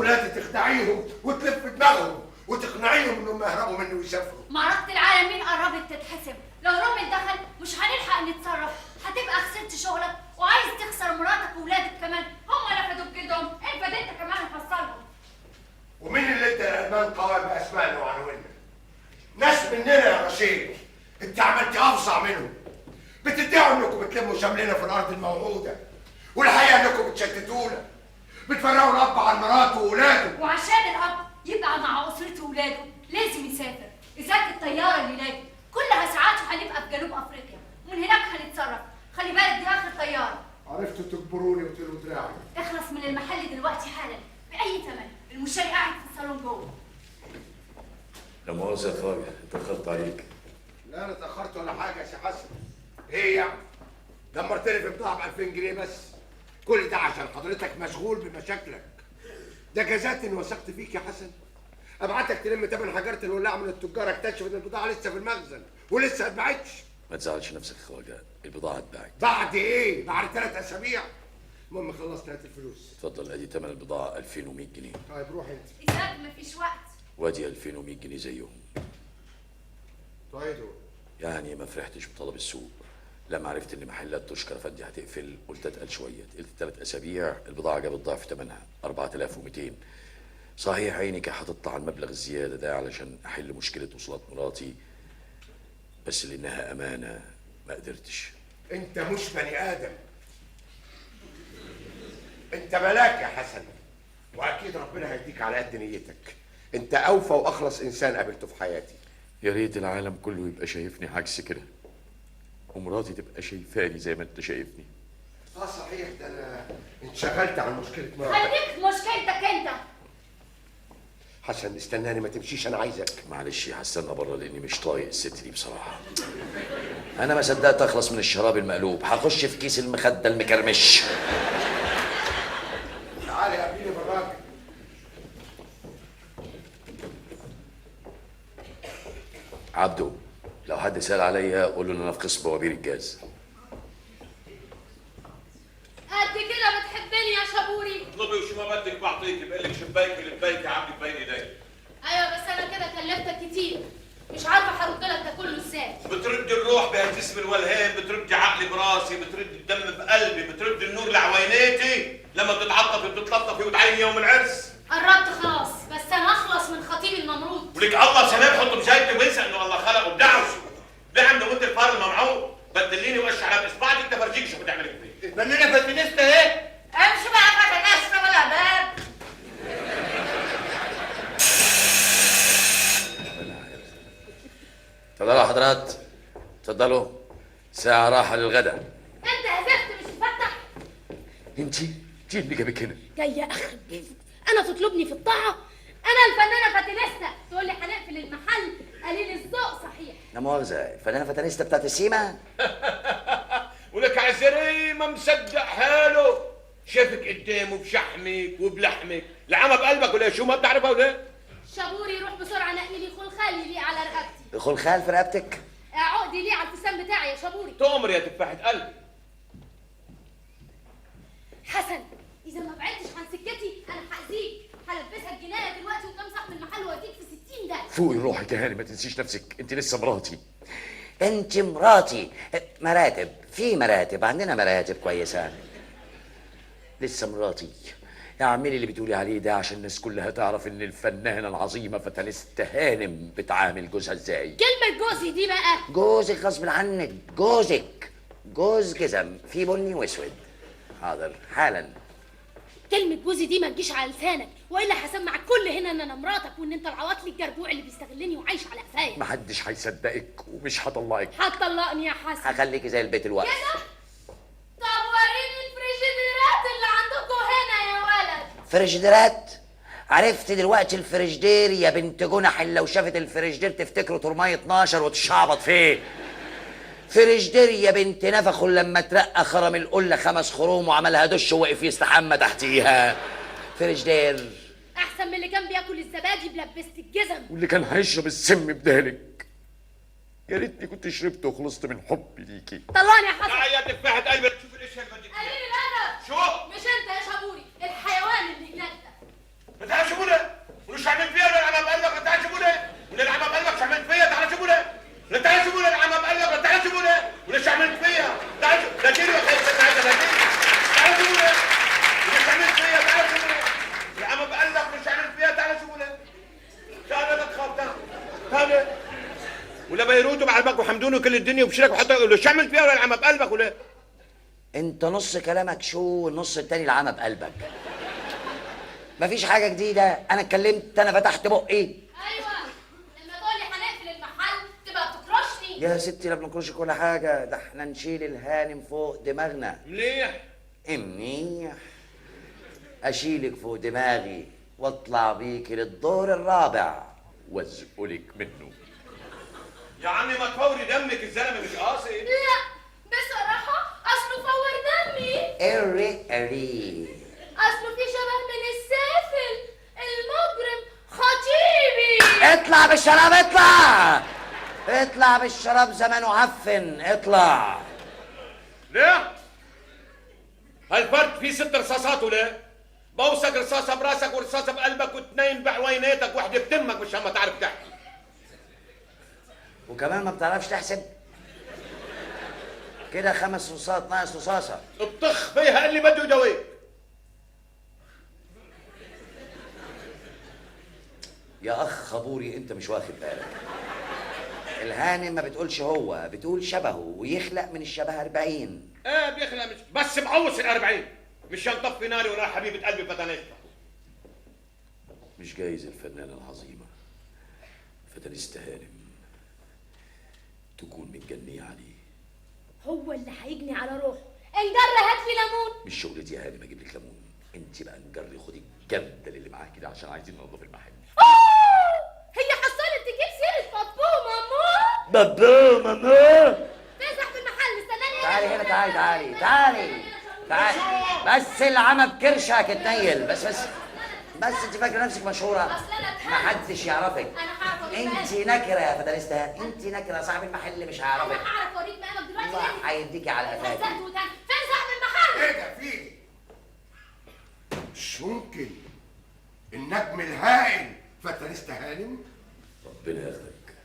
ولادي تخدعيهم وتلف دماغهم وتقنعيهم انهم يهربوا مني ويسافروا. معركة العالمين قربت تتحسم، لو رومل دخل مش هنلحق نتصرف، هتبقى خسرت شغلك وعايز تخسر مراتك وولادك كمان، هم لفدوا بجلدهم، انفد انت كمان هتخسرهم. ومين اللي ادى الالمان قوائم باسمائنا وعناويننا؟ ناس مننا يا رشيد، انت عملتي افظع منهم. بتدعوا انكم بتلموا شملنا في الارض الموعوده، والحقيقه انكم بتشتتونا، بتفرقوا الاب عن مراته واولاده. وعشان الاب يبقى مع اسرته واولاده لازم يسافر، اذاك الطياره اللي لاجي كلها ساعات هنبقى في جنوب افريقيا، ومن هناك هنتصرف، خلي بالك دي اخر طياره. عرفتوا تجبروني وتلوا دراعي. اخلص من المحل دلوقتي حالا باي ثمن، المشتري قاعد في الصالون جوه. لا مؤاخذة يا خواجة، اتأخرت عليك. لا انا اتاخرت ولا حاجه يا سي حسن. ايه يعني؟ دمرتني في بضاعه ب 2000 جنيه بس. كل ده عشان حضرتك مشغول بمشاكلك. ده جزات اني وثقت فيك يا حسن. ابعتك تلم تمن حجره الولاعه من التجار، اكتشف ان البضاعه لسه في المخزن ولسه ما اتباعتش. ما تزعلش نفسك يا خواجة، البضاعة اتباعت. بعد ايه؟ بعد 3 اسابيع. المهم خلصت هات الفلوس. اتفضل، ادي تمن البضاعة 2100 جنيه. طيب روح انت. اذاك مفيش وقت. وادي 2100 جنيه زيهم. طيب يعني ما فرحتش بطلب السوق. لما عرفت ان محلات تشكر فدي هتقفل قلت اتقل شويه، قلت 3 اسابيع البضاعه جابت ضعف ثمنها 4200. صحيح عيني كانت هتطلع المبلغ الزياده ده علشان احل مشكله وصولات مراتي، بس لانها امانه ما قدرتش. انت مش بني ادم، انت ملاك يا حسن، واكيد ربنا هيديك على قد نيتك. انت اوفى واخلص انسان قابلته في حياتي. يا ريت العالم كله يبقى شايفني عكس كده، ومراتي تبقى شايفاني زي ما انت شايفني. صحيح، ده انا انشغلت عن مشكله مراتك. خليك في مشكلتك انت. حسن استناني ما تمشيش، انا عايزك. معلش هستنى بره لاني مش طايق الست دي بصراحه. انا ما صدقت اخلص من الشراب المقلوب، هخش في كيس المخده المكرمش. تعالي قابليني بالراجل. عبده، لو حد سأل عليا قول له ان انا في قسم بوابير الجاز. قد كده بتحبني يا شابوري؟ اطلبي وشو ما بدك بعطيكي، بقول لك شبايك لبيك يا عمي بين ايدي. ايوه بس انا كده كلفتك كتير، مش عارفه هرد لك ده كله ازاي. بتردي الروح بهالجسم الولهان، بتردي عقلي براسي، بتردي الدم بقلبي، بتردي النور لعويناتي لما بتتعطفي بتتلطفي وتعيني يوم العرس. قربت خلاص، بس انا اخلص من خطيب الممرود. ولك الله سلام حطه بجيبتي وانسى انه الله خلقه بدعوه. بعمل وانت الفار الممعوق بدليني وقش على باصبعك انت فرجيك شو بدي اعمل فيه. بنينا فاتنستا اهي. امشي بقى فتنسنا ولا باب. تفضلوا يا حضرات، تفضلوا، ساعة راحة للغدا. انت هزفت مش مفتح. انت اللي جابك هنا. جايه اخرب بيتك، انا تطلبني في الطاعه؟ انا الفنانه فاتنستا تقول لي هنقفل المحل؟ قليل الذوق صحيح. لا مؤاخذة، الفنانة فاتنستا بتاعت السيما. ولك عزري ما مصدق حاله، شافك قدامه بشحمك وبلحمك، العمى بقلبك ولا شو ما بتعرفها ولا؟ شابوري روح بسرعه نقي لي خلخال يليق على رقبتي. خلخال في رقبتك؟ عقدي ليه على الفستان بتاعي يا شابوري. تؤمر يا تفاحة قلبي. حسن اذا ما بعدتش عن سكتي انا هاذيك، هلبسك جنايه دلوقتي وكم صاحب المحل واديك في 60 ده. فوقي روحك يا هاني، ما تنسيش نفسك، انت لسه مراتي. انت مراتي. مراتب، في مراتب، عندنا مراتب كويسة. لسه مراتي. اعملي اللي بتقولي عليه ده عشان الناس كلها تعرف ان الفنانة العظيمة فاتنستا هانم بتعامل جوزها ازاي. كلمه جوزي دي بقى. جوزك غصب عنك، جوزك جوز جزم في بني واسود. حاضر حالا. كلمه جوزي دي ما تجيش على لسانك، والا هسمع الكل هنا ان انا مراتك وان انت العواطلي الجربوع اللي بيستغلني وعايش على قفايا. محدش هيصدقك ومش هطلقك. هتطلقني يا حسن. هخليكي زي البيت الوقت. كده؟ طب وريني الفريجيديرات اللي عندكم هنا يا ولد. فريجيديرات؟ عرفت دلوقتي الفريجدير يا بنت جنح اللي لو شافت الفريجدير تفتكره ترمية 12 وتشعبط فيه. فريجدير يا بنت نفخه لما ترقى خرم القله 5 خروم وعملها دش ووقف يستحمى تحتيها. فريجدير احسن من اللي كان بياكل الزبادي بلبست الجزم. واللي كان هيشرب السم بدالك. يا ريتني كنت شربت وخلصت من حبي ليكي. طلعني يا حسن. تعال يا تفاحة قلبي تشوف الاشياء اللي بدك قليل الادب. شو؟ مش انت يا شابوري، الحيوان اللي هناك ده. ما تعرفش على بالك وحمدوني وكل الدنيا وبشرك وحتى يقول له شو عملت فيها ولا العمى بقلبك ولا؟ انت نص كلامك شو والنص التاني العمى بقلبك. مفيش حاجه جديده، انا اتكلمت، انا فتحت بقي. ايوه لما تقولي هنقفل المحل تبقى بتكرشني. يا ستي لا بنكرش كل حاجه، ده احنا نشيل الهانم فوق دماغنا. مليح. منيح. اشيلك فوق دماغي واطلع بيكي للدور الرابع وازقلك منه. يا عمي ما تفوري دمك، الزلمه مش قاصد. لا بصراحه اصله فور دمي. اري اصله في شبه من السافل المجرم خطيبي. اطلع بالشراب، اطلع بالشراب، زمانه عفن، اطلع. ليه؟ هالفرد فيه 6 رصاصات ولا؟ بوسك رصاصة براسك ورصاصة بقلبك واثنين بعويناتك واحدة بتمك مش ما تعرف تحكي. وكمان ما بتعرفش تحسب؟ كده 5 رصاصات ناقص رصاصة. بطخ فيها اللي بده يداويك. يا اخ خبوري انت مش واخد بالك. الهانم ما بتقولش هو، بتقول شبهه، ويخلق من الشبه 40. ايه بيخلق مش بس بعوص ال40 مش نطفي ناري ولا حبيبة قلبي فتنشفى. مش جايز الفنانة العظيمة فتنستا هانم تكون متجنية عليه. هو اللي هيجني على روحه. انجر هات لي ليمون. مش شغلتي يا هانم اجيب لك ليمون، انت بقى نجري خدي الجردل اللي معاكي ده عشان عايزين ننظف المحل. هي حصلت تجيب سيرة بابو ماما. بابا ماما تزح في المحل استناني. تعالي هنا، تعالي بس العمى بكرشك اتنيل. بس انت فاكره نفسك مشهوره؟ اصل انا اتهمت. محدش يعرفك. انا هعرف اوريك انت مقامك. نكره يا فتنستا، انت نكره، صاحب المحل مش هيعرفك. انا هعرف اوريك مقامك دلوقتي. الله هيديكي على قفاكي. هزقت وتاني. فين صاحب المحل؟ ايه ده في إيه؟ مش ممكن النجم الهائل فتنستا هانم. ربنا ياخدك.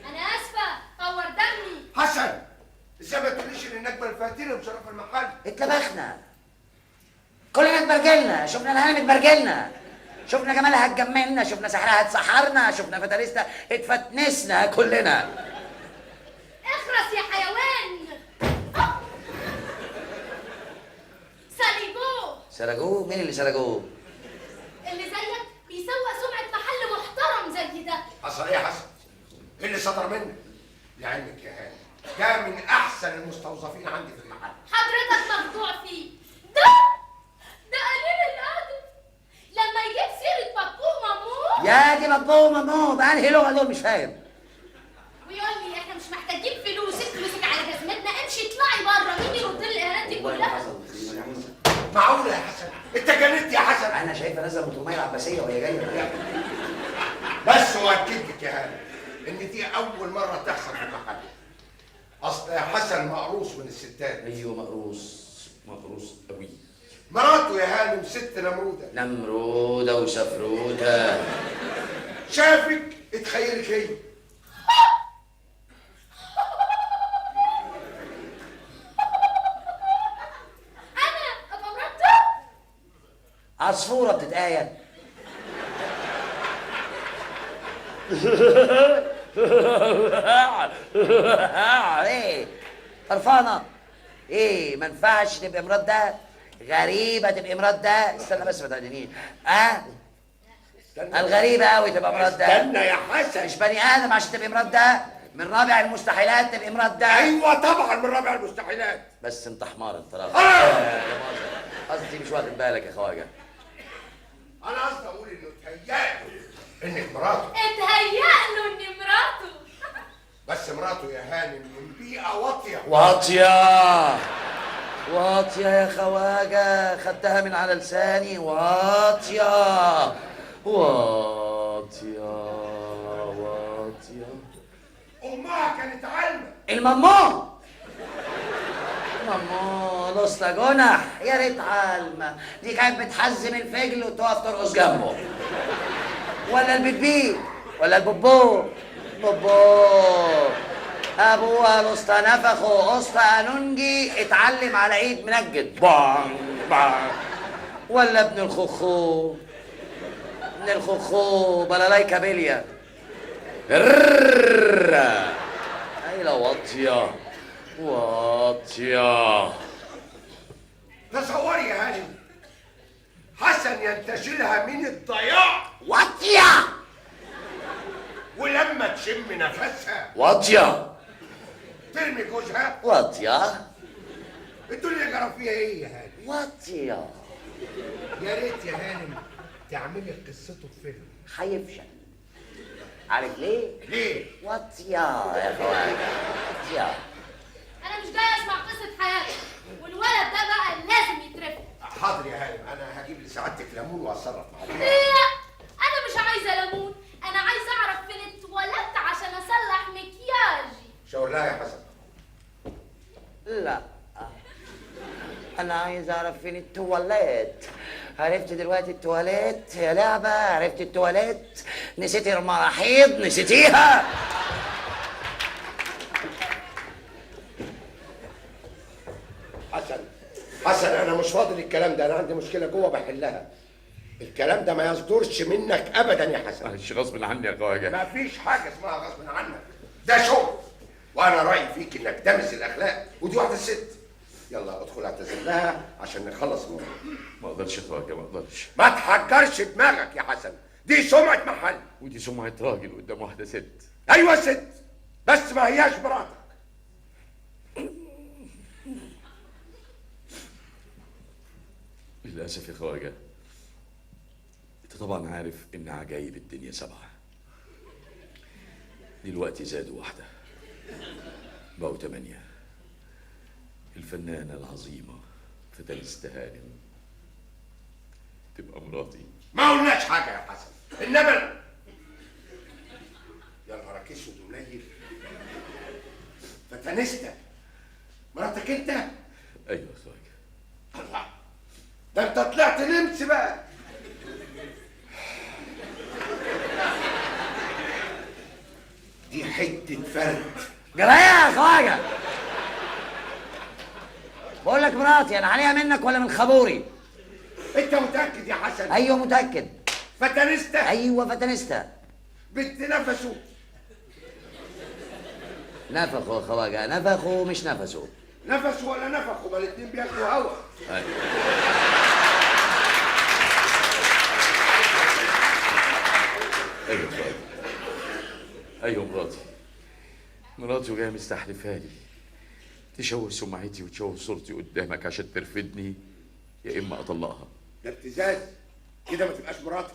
انا اسفه فور دمي. حسن ازاي ما تقوليش ان النجمه الفاتنه بشرف المحل؟ اتلبخنا كلنا، اتبرجلنا، شفنا الهانم اتبرجلنا، شفنا جمالها اتجملنا، شفنا سحرها اتسحرنا، شفنا فتنستا اتفتنسنا كلنا. اخرس يا حيوان. ساليبوه. سرقوه؟ مين اللي سرقوه؟ اللي زيك بيسوق سمعة محل محترم زي ده. حصل ايه يا حسن؟ ايه اللي صدر منك؟ لعلمك يا هانم ده من احسن المستوظفين عندي في المحل. حضرتك مخدوع فيه. ده قليل الادب لما يجيب سيرة بابو مامو يا دي بابو مامو بأنهي لغة دول مش فاهم. ويقول لي احنا مش محتاجين فلوسك على جزمتنا، امشي اطلعي بره. مين يرد لي الاهانات دي كلها؟ معقولة يا حسن؟ انت جننت يا حسن. انا شايفه نازله من الطرميه العباسيه وهي جايه. بس واكد لك يا هانم ان دي اول مرة تحصل في المحل. اصل يا حسن مقروص من الستات. ايوه مقروص قوي. مراته يا هانم ست نمرودة. نمروده وسفروده. شافك اتخيلك هي. انا ابقى مراته؟ عصفوره بتتآية. ايه قرفانه؟ ايه ما ينفعش تبقى مرات ده؟ غريبه تبقى مرات ده؟ استنى بس ما تقعدنيش. الغريبه قوي تبقى مرات ده. استنى يا حسن. مش بني ادم عشان تبقى مرات ده، من رابع المستحيلات تبقى مرات ده. ايوه طبعا من رابع المستحيلات. بس انت حمار انت راجل. آه! قصدي مش واخد بالك يا خواجه. انا قصدي اقول انه اتهيأله انك مراته. اتهيأ له اني مراته. بس مراته يا هانم من بيئة واطية. واطية يا خواجة، خدتها من على لساني. واطية. امها كانت عالمة. المامو لسه جنح، يا ريت عالمة دي كانت بتحزم الفجل وتقف ترقص جنبه. ولا البيبي ولا البوبو ابوها الاسطى نفخه اسطى انونجي اتعلم على ايد منجد بان. ولا ابن الخوخو بلالاي كابيليا لا واطيه واطيه. تصوري يا هانم، حسن ينتشلها من الضياع واطيه ولما تشم نفسها واطيه ترمي جوزها. واطيه الدنيا جرى فيها ايه يا هانم؟ واطيه. يا ريت يا هانم تعملي قصته في فيلم. هيفشل. عارف ليه؟ ليه؟ واطيه يا خواجه واطيه. انا مش جاي اسمع قصه حياتي، والولد ده بقى لازم يترفد. حاضر يا هانم، انا هجيب لسعادتك ليمون واتصرف معاك. لا، انا مش عايزه ليمون، انا عايزه اعرف فين اتولدت عشان اصلح مكياجي. شاور لها يا حسن. لا، انا عايز اعرف فين التواليت. عرفت دلوقتي التواليت يا لعبه؟ عرفت التواليت؟ نسيتي المراحيض؟ نسيتيها؟ حسن انا مش فاضي الكلام ده، انا عندي مشكله جوه بحلها. الكلام ده ما يصدرش منك ابدا يا حسن. معلش غصب عني يا خواجه. ما فيش حاجه اسمها غصب عنك، ده شغل، وانا رايي فيك انك دامس الاخلاق، ودي واحده ست. يلا ادخل اعتذر لها عشان نخلص الموضوع. ما اقدرش يا خواجه، ما اقدرش. ما تحجرش دماغك يا حسن، دي سمعه محل. ودي سمعه راجل قدام واحده ست. ايوه ست، بس ما هياش مراتك. للاسف يا خواجه، انت طبعا عارف ان عجايب الدنيا 7. دلوقتي زادوا واحده بقوا 8. الفنانه العظيمه فتنسة هانم تبقى مراتي. ما قلناش حاجه يا حسن، انما يا نهارك اسود ومنيل، فتنستة مراتك انت؟ ايوه يا خواجه. الله، ده انت طلعت نمس بقى. دي حته فرد. جرايه يا خواجه. بقول لك مراتي، انا عليها منك ولا من خبوري؟ انت متاكد يا حسن؟ ايوه متاكد. فتنستة؟ ايوه فتنستة. بنت نفسه. نفخوا يا خواجه، نفخوا مش نفسوا. نفس ولا نفخ، هما الاتنين بياكلوا هوا. ايوه يا خواجه. ايوه مراتي وجايه مستحلفها لي تشوه سمعتي وتشوه صورتي قدامك عشان ترفدني، يا اما اطلقها. ده ابتزاز كده، ما تبقاش مراتك.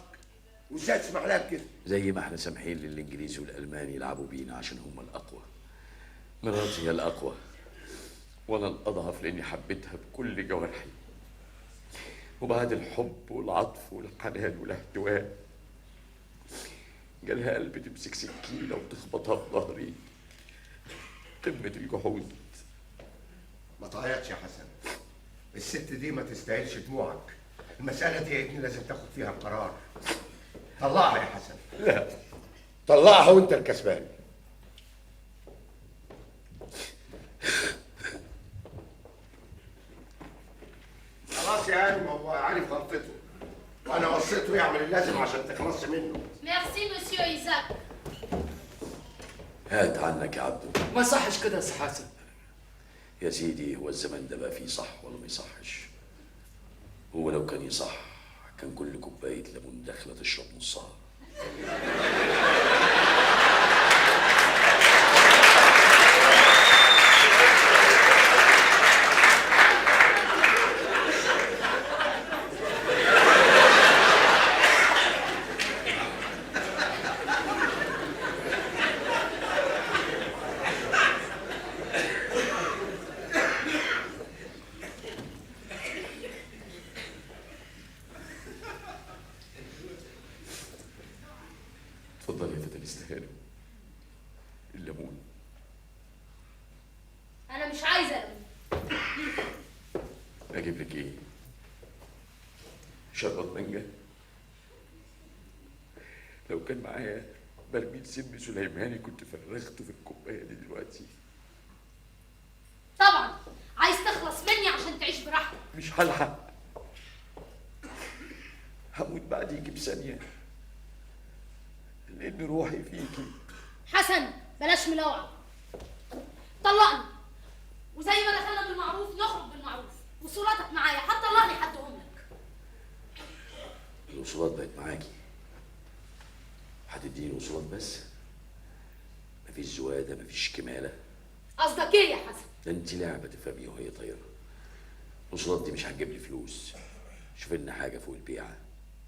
وازاي تسمح لها بكده؟ زي ما احنا سامحين للانجليزي والالمان يلعبوا بينا عشان هم الاقوى. مراتي هي الاقوى وانا الاضعف لاني حبيتها بكل جوارحي، وبعد الحب والعطف والحنان والاحتواء جالها قلب تمسك سكينه وتخبطها في ظهري. قمه الجحود. ما تعيطش يا حسن، الست دي ما تستاهلش دموعك. المسألة دي يا ابني لازم تاخد فيها قرار. طلقها يا حسن. لا، طلقها وانت الكسبان. خلاص يا هانم، هو عارف غلطته، وانا وصيته يعمل اللازم عشان تخلص منه. ميرسي مسيو ايزاك. هات عنك يا عبدو. ما يصحش كده يا سي حسن. يا سيدي، هو الزمن ده بقى فيه صح ولا ما يصحش؟ هو لو كان يصح كان كل كوبايه ليمون داخله تشرب نصها. اتفضل يا فتى الاستهانة. الليمون. انا مش عايزه ليمون. اجيب لك ايه؟ شربات مانجا؟ لو كان معايا برميل سم سليماني كنت فرغته في الكوبايه دي دلوقتي. طبعا عايز تخلص مني عشان تعيش براحتك. مش هلحق، هموت بعديكي بثانيه لان روحي فيكي. حسن بلاش ملوعه. طلقني، وزي ما دخلنا بالمعروف نخرج بالمعروف، وصورتك معايا هتطلقني حدهم لك. الوصولات بقت معاكي، هتديني الوصولات بس؟ مفيش زواده، مفيش كماله؟ قصدك ايه يا حسن؟ ده انت لعبه تفهميها وهي طايره. الوصولات دي مش هتجيب لي فلوس. شوف لنا حاجه فوق البيعه.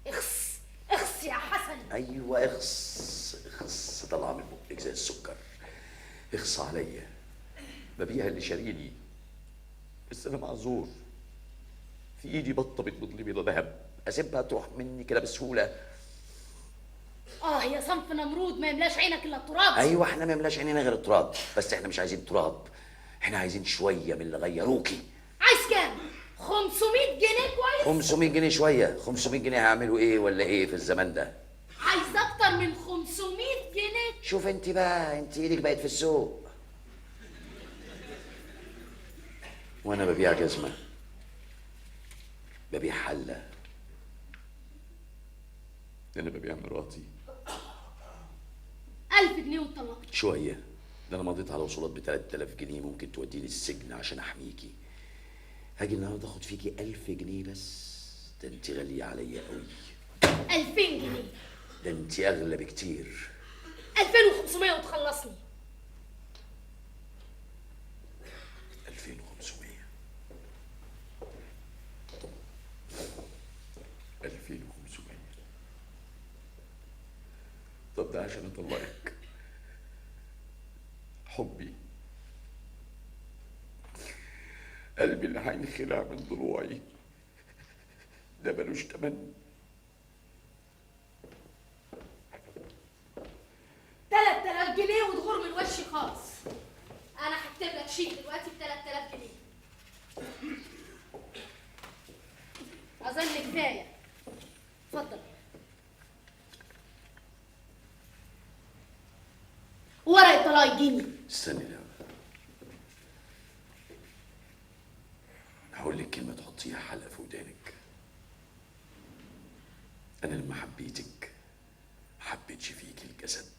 اخس اخس يا حسن. ايوه اخص اخص، طالعه من بقك زي السكر. اخص عليا، ببيع اللي شاريني، بس انا معذور. في ايدي بطه بتبطل بيضه ذهب، اسيبها تروح مني كده بسهوله؟ يا صنف نمرود ما يملاش عينك الا التراب. ايوه احنا ما يملاش عينينا غير التراب، بس احنا مش عايزين تراب، احنا عايزين شويه من اللي غيروكي. عايز كام؟ 500 جنيه كويس؟ 500 جنيه شويه؟ 500 جنيه هيعملوا ايه ولا ايه في الزمان ده؟ عايز اكتر من 500 جنيه. شوف انت بقى، انت ايدك بقت في السوق، وانا ببيع جزمه، ببيع حله، ده انا ببيع مراتي. 1000 جنيه وطلقت. شويه، ده انا مضيت على وصولات ب 3000 جنيه ممكن توديني السجن عشان احميكي. هاجي النهارده اخد فيكي 1000 جنيه بس؟ ده انت غاليه عليا قوي. 2000 جنيه. ده انت اغلى بكتير. 2500 وتخلصني. 2500. 2500. طب ده عشان اطلقك. حبي، قلبي اللي هينخلع من ضلوعي، ده ملوش تمن. 3000 جنيه وتغور من وشي خالص. انا هكتب لك شيك دلوقتي ب 3000 جنيه. اظن كفايه. اتفضل. ورق الطلاق يجيني. استني لا، هقول لك كلمة تحطيها حلقة في ودانك. أنا لما حبيتك ما حبيتش فيك الجسد،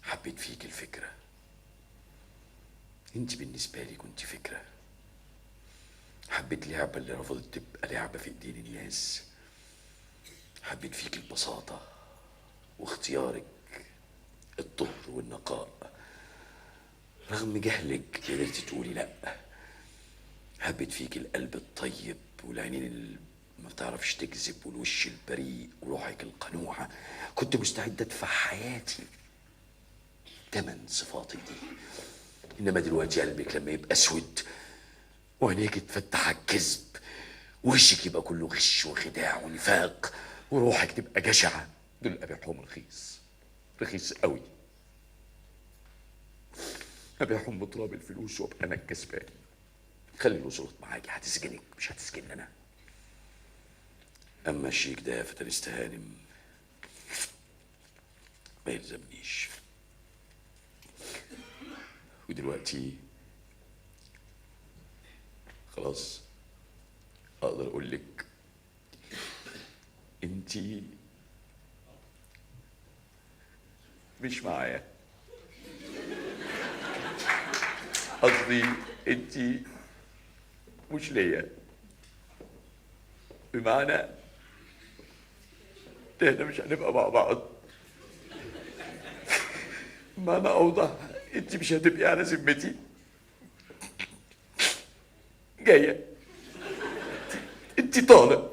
حبيت فيك الفكرة. انت بالنسبة لي كنت فكرة. حبيت لعبة اللي رفضت تبقى لعبة في ايدين الناس. حبيت فيك البساطة واختيارك، الطهر والنقاء. رغم جهلك قدرتي تقولي لأ. حبيت فيك القلب الطيب والعينين اللي ما بتعرفش تكذب والوش البريء وروحك القنوعة. كنت مستعد ادفع حياتي تمن صفاتك دي. انما دلوقتي قلبك لما يبقى اسود وعينيك تفتح على الكذب ووشك يبقى كله غش وخداع ونفاق وروحك تبقى جشعة، دول ابيعهم رخيص، رخيص قوي. ابيعهم بتراب الفلوس وابقى انا الكسبان. خلي الوصولات معاكي، هتسجنك مش هتسجن انا. اما الشيك ده يا فتى الاستهانم ما يلزمنيش. ودلوقتي خلاص اقدر اقول لك انتي مش معايا. قصدي انتي مش ليا، بمعنى احنا مش هنبقى مع بعض. بمعنى اوضح، انتي مش هتبقي على ذمتي. جايه انتي طالق